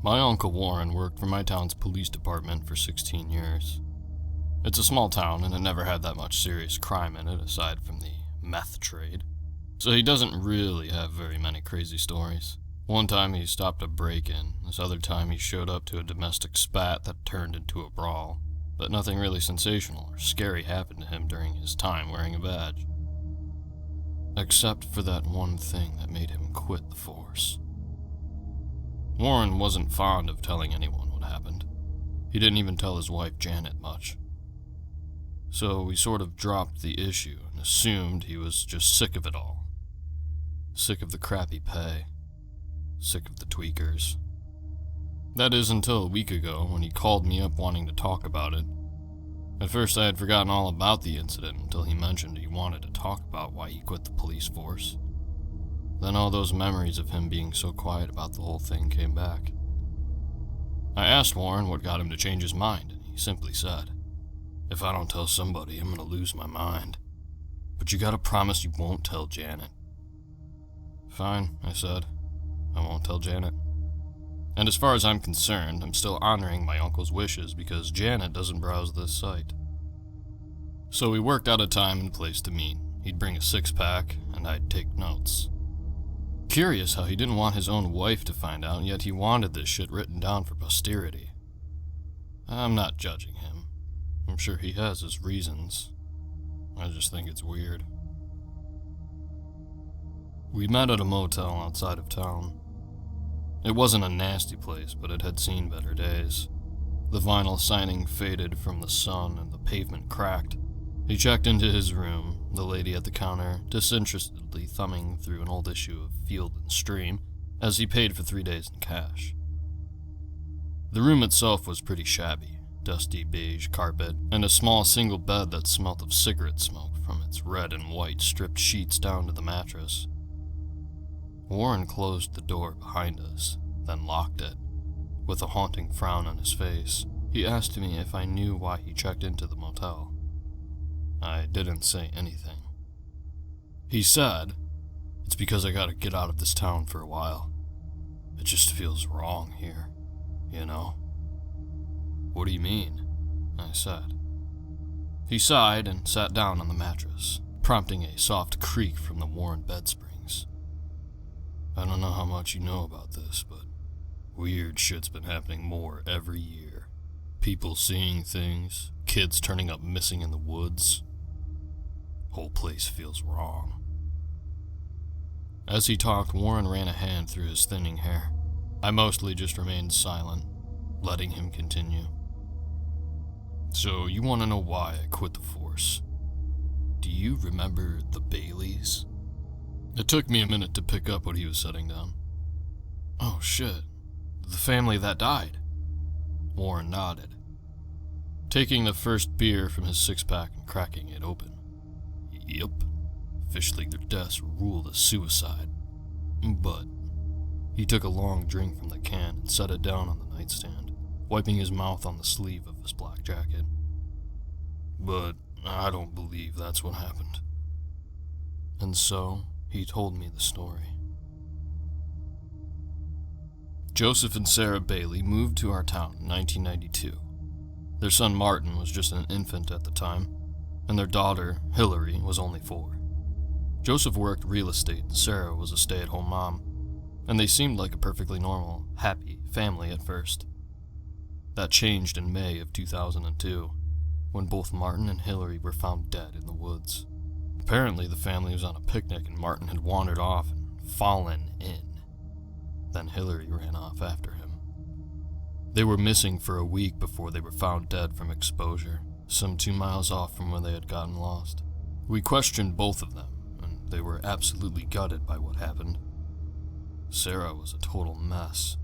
My Uncle Warren worked for my town's police department for 16 years. It's a small town and it never had that much serious crime in it aside from the meth trade. So he doesn't really have very many crazy stories. One time he stopped a break-in, this other time he showed up to a domestic spat that turned into a brawl. But nothing really sensational or scary happened to him during his time wearing a badge. Except for that one thing that made him quit the force. Warren wasn't fond of telling anyone what happened. He didn't even tell his wife Janet much. So we sort of dropped the issue and assumed he was just sick of it all. Sick of the crappy pay. Sick of the tweakers. That is until a week ago when he called me up wanting to talk about it. At first I had forgotten all about the incident until he mentioned he wanted to talk about why he quit the police force. Then all those memories of him being so quiet about the whole thing came back. I asked Warren what got him to change his mind, and he simply said, "If I don't tell somebody, I'm gonna lose my mind. But you gotta promise you won't tell Janet." "Fine," I said. "I won't tell Janet." And as far as I'm concerned, I'm still honoring my uncle's wishes because Janet doesn't browse this site. So we worked out a time and place to meet. He'd bring a six-pack, and I'd take notes. Curious how he didn't want his own wife to find out, yet he wanted this shit written down for posterity. I'm not judging him. I'm sure he has his reasons. I just think it's weird. We met at a motel outside of town. It wasn't a nasty place, but it had seen better days. The vinyl siding faded from the sun and the pavement cracked. He checked into his room, the lady at the counter disinterestedly thumbing through an old issue of Field and Stream as he paid for 3 days in cash. The room itself was pretty shabby, dusty beige carpet, and a small single bed that smelt of cigarette smoke from its red and white stripped sheets down to the mattress. Warren closed the door behind us, then locked it. With a haunting frown on his face, he asked me if I knew why he checked into the motel. I didn't say anything. He said, "It's because I gotta get out of this town for a while. It just feels wrong here, you know?" "What do you mean?" I said. He sighed and sat down on the mattress, prompting a soft creak from the Warren bed springs. "I don't know how much you know about this, but weird shit's been happening more every year. People seeing things, kids turning up missing in the woods. Whole place feels wrong." As he talked, Warren ran a hand through his thinning hair. I mostly just remained silent, letting him continue. "So you want to know why I quit the force? Do you remember the Baileys?" It took me a minute to pick up what he was setting down. "Oh shit, the family that died." Warren nodded, taking the first beer from his six-pack and cracking it open. "Yep, officially their deaths were ruled as suicide. But..." He took a long drink from the can and set it down on the nightstand, wiping his mouth on the sleeve of his black jacket. "But I don't believe that's what happened." And so, he told me the story. Joseph and Sarah Bailey moved to our town in 1992. Their son Martin was just an infant at the time, and their daughter, Hillary, was only 4. Joseph worked real estate and Sarah was a stay-at-home mom, and they seemed like a perfectly normal, happy family at first. That changed in May of 2002, when both Martin and Hillary were found dead in the woods. Apparently the family was on a picnic and Martin had wandered off and fallen in. Then Hillary ran off after him. They were missing for a week before they were found dead from exposure, some 2 miles off from where they had gotten lost. We questioned both of them, and they were absolutely gutted by what happened. Sarah was a total mess,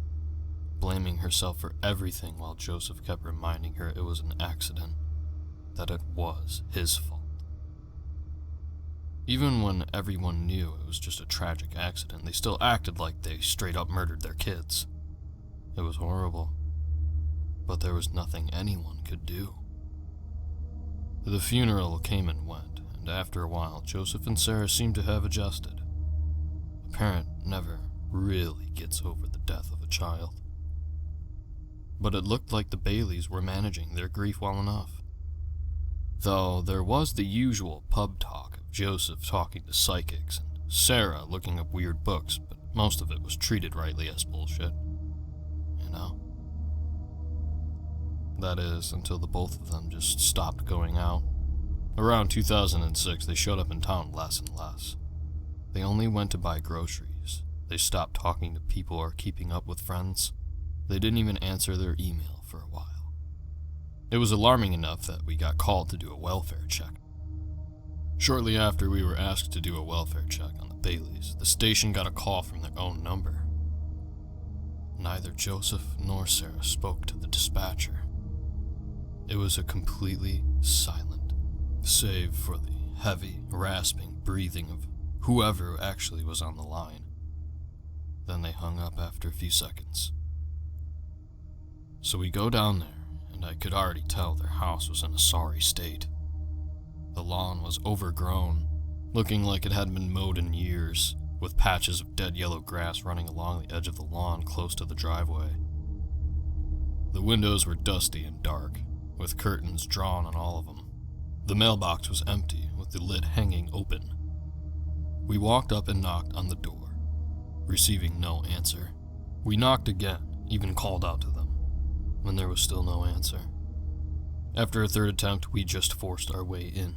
blaming herself for everything while Joseph kept reminding her it was an accident, that it was his fault. Even when everyone knew it was just a tragic accident, they still acted like they straight up murdered their kids. It was horrible, but there was nothing anyone could do. The funeral came and went, and after a while, Joseph and Sarah seemed to have adjusted. A parent never really gets over the death of a child. but it looked like the Baileys were managing their grief well enough. Though there was the usual pub talk of Joseph talking to psychics and Sarah looking up weird books, but most of it was treated rightly as bullshit. You know? That is, until the both of them just stopped going out. Around 2006, they showed up in town less and less. They only went to buy groceries. They stopped talking to people or keeping up with friends. They didn't even answer their email for a while. It was alarming enough that we got called to do a welfare check. Shortly after we were asked to do a welfare check on the Baileys, the station got a call from their own number. Neither Joseph nor Sarah spoke to the dispatcher. It was a completely silent, save for the heavy, rasping breathing of whoever actually was on the line. Then they hung up after a few seconds. So we go down there, and I could already tell their house was in a sorry state. The lawn was overgrown, looking like it hadn't been mowed in years, with patches of dead yellow grass running along the edge of the lawn close to the driveway. The windows were dusty and dark, with curtains drawn on all of them. The mailbox was empty, with the lid hanging open. We walked up and knocked on the door, receiving no answer. We knocked again, even called out to them, when there was still no answer. After a third attempt, we just forced our way in.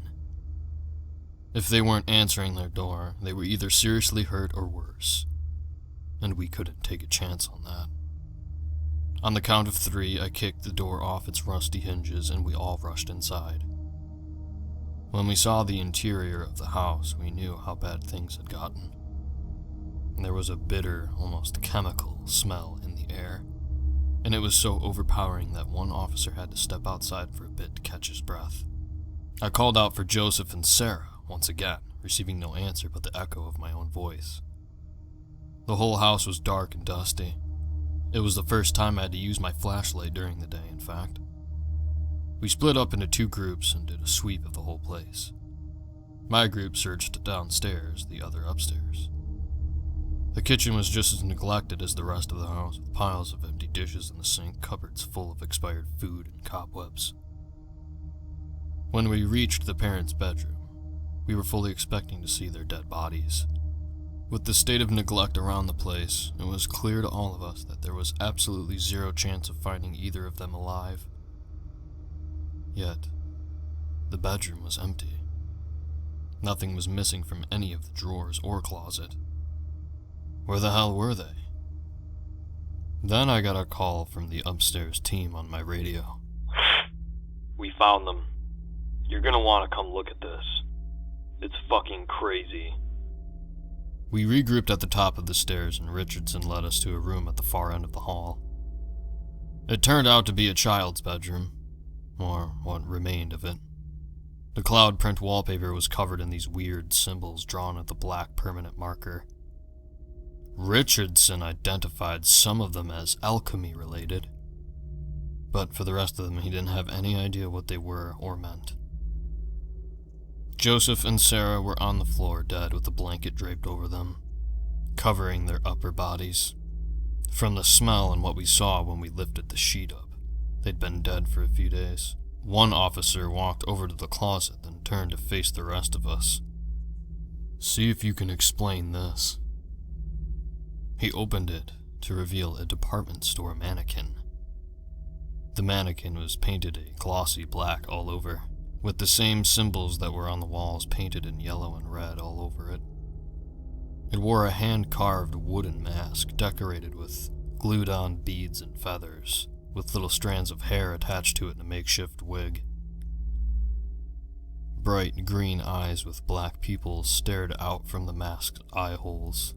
If they weren't answering their door, they were either seriously hurt or worse, and we couldn't take a chance on that. On the count of 3, I kicked the door off its rusty hinges and we all rushed inside. When we saw the interior of the house, we knew how bad things had gotten. There was a bitter, almost chemical smell in the air, and it was so overpowering that one officer had to step outside for a bit to catch his breath. I called out for Joseph and Sarah once again, receiving no answer but the echo of my own voice. The whole house was dark and dusty. It was the first time I had to use my flashlight during the day, in fact. We split up into 2 groups and did a sweep of the whole place. My group searched downstairs, the other upstairs. The kitchen was just as neglected as the rest of the house, with piles of empty dishes in the sink, cupboards full of expired food, and cobwebs. When we reached the parents' bedroom, we were fully expecting to see their dead bodies. With the state of neglect around the place, it was clear to all of us that there was absolutely zero chance of finding either of them alive. Yet, the bedroom was empty. Nothing was missing from any of the drawers or closet. Where the hell were they? Then I got a call from the upstairs team on my radio. We found them. You're gonna want to come look at this. It's fucking crazy. We regrouped at the top of the stairs and Richardson led us to a room at the far end of the hall. It turned out to be a child's bedroom, or what remained of it. The cloud print wallpaper was covered in these weird symbols drawn with a black permanent marker. Richardson identified some of them as alchemy related, but for the rest of them he didn't have any idea what they were or meant. Joseph and Sarah were on the floor dead with a blanket draped over them, covering their upper bodies. From the smell and what we saw when we lifted the sheet up, they'd been dead for a few days. One officer walked over to the closet, then turned to face the rest of us. "See if you can explain this." He opened it to reveal a department store mannequin. The mannequin was painted a glossy black all over, with the same symbols that were on the walls painted in yellow and red all over it. It wore a hand-carved wooden mask decorated with glued-on beads and feathers, with little strands of hair attached to it in a makeshift wig. Bright green eyes with black pupils stared out from the mask's eye holes.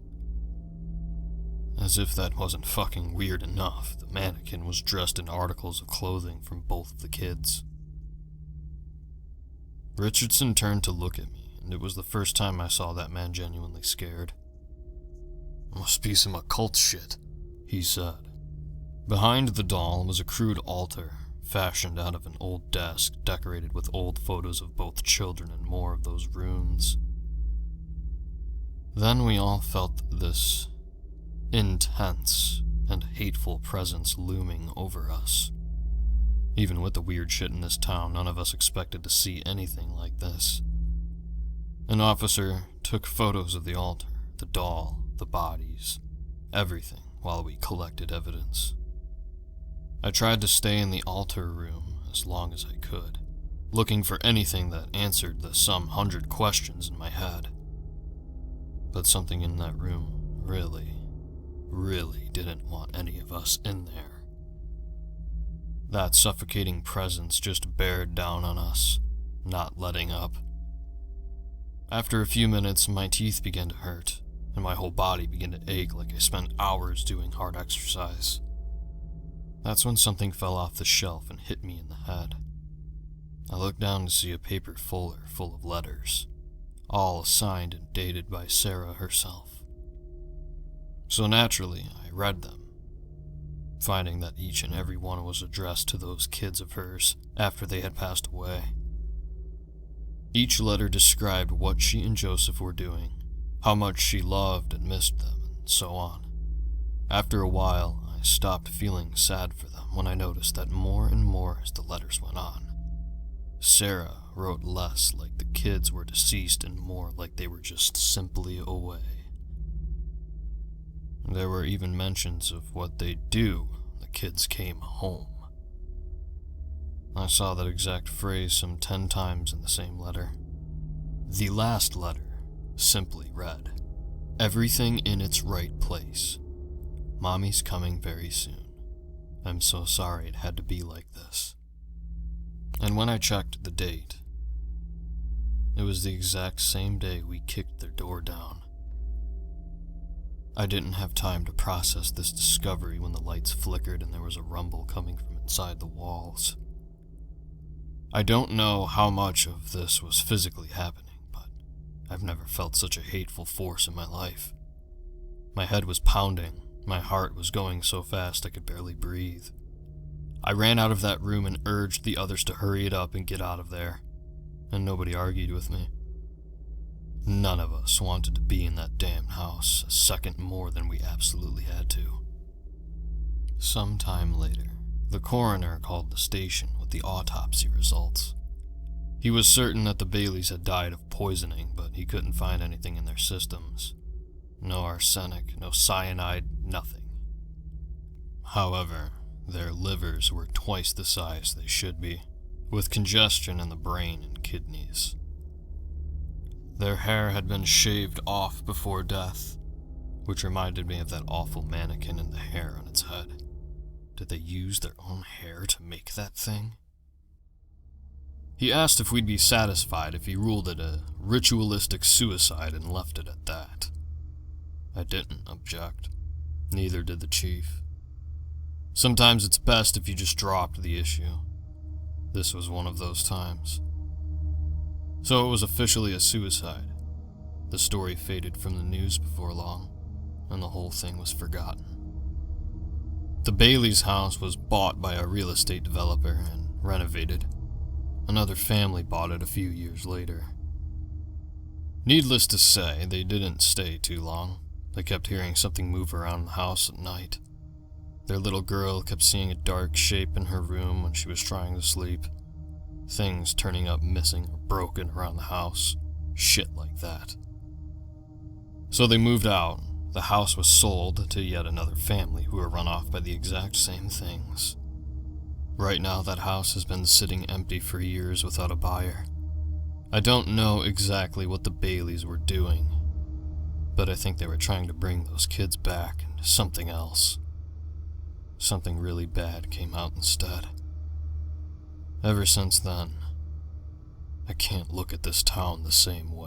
As if that wasn't fucking weird enough, the mannequin was dressed in articles of clothing from both of the kids. Richardson turned to look at me, and it was the first time I saw that man genuinely scared. "Must be some occult shit," he said. Behind the doll was a crude altar, fashioned out of an old desk decorated with old photos of both children and more of those runes. Then we all felt this intense and hateful presence looming over us. Even with the weird shit in this town, none of us expected to see anything like this. An officer took photos of the altar, the doll, the bodies, everything, while we collected evidence. I tried to stay in the altar room as long as I could, looking for anything that answered the some 100 questions in my head. But something in that room really didn't want any of us in there. That suffocating presence just bared down on us, not letting up. After a few minutes, my teeth began to hurt, and my whole body began to ache like I spent hours doing hard exercise. That's when something fell off the shelf and hit me in the head. I looked down to see a paper folder full of letters, all signed and dated by Sarah herself. So naturally, I read them, finding that each and every one was addressed to those kids of hers after they had passed away. Each letter described what she and Joseph were doing, how much she loved and missed them, and so on. After a while, I stopped feeling sad for them when I noticed that more and more as the letters went on, Sarah wrote less like the kids were deceased and more like they were just simply away. There were even mentions of what they'd do when the kids came home. I saw that exact phrase some 10 times in the same letter. The last letter simply read, "Everything in its right place. Mommy's coming very soon. I'm so sorry it had to be like this." And when I checked the date, it was the exact same day we kicked their door down. I didn't have time to process this discovery when the lights flickered and there was a rumble coming from inside the walls. I don't know how much of this was physically happening, but I've never felt such a hateful force in my life. My head was pounding, my heart was going so fast I could barely breathe. I ran out of that room and urged the others to hurry it up and get out of there, and nobody argued with me. None of us wanted to be in that damn house a second more than we absolutely had to. Sometime later, the coroner called the station with the autopsy results. He was certain that the Baileys had died of poisoning, but he couldn't find anything in their systems. No arsenic, no cyanide, nothing. However, their livers were twice the size they should be, with congestion in the brain and kidneys. Their hair had been shaved off before death, which reminded me of that awful mannequin and the hair on its head. Did they use their own hair to make that thing? He asked if we'd be satisfied if he ruled it a ritualistic suicide and left it at that. I didn't object. Neither did the chief. Sometimes it's best if you just dropped the issue. This was one of those times. So it was officially a suicide. The story faded from the news before long, and the whole thing was forgotten. The Bailey's house was bought by a real estate developer and renovated. Another family bought it a few years later. Needless to say, they didn't stay too long. They kept hearing something move around the house at night. Their little girl kept seeing a dark shape in her room when she was trying to sleep. Things turning up missing or broken around the house. Shit like that. So they moved out. The house was sold to yet another family who were run off by the exact same things. Right now, that house has been sitting empty for years without a buyer. I don't know exactly what the Baileys were doing, but I think they were trying to bring those kids back and something else. Something really bad came out instead. Ever since then, I can't look at this town the same way.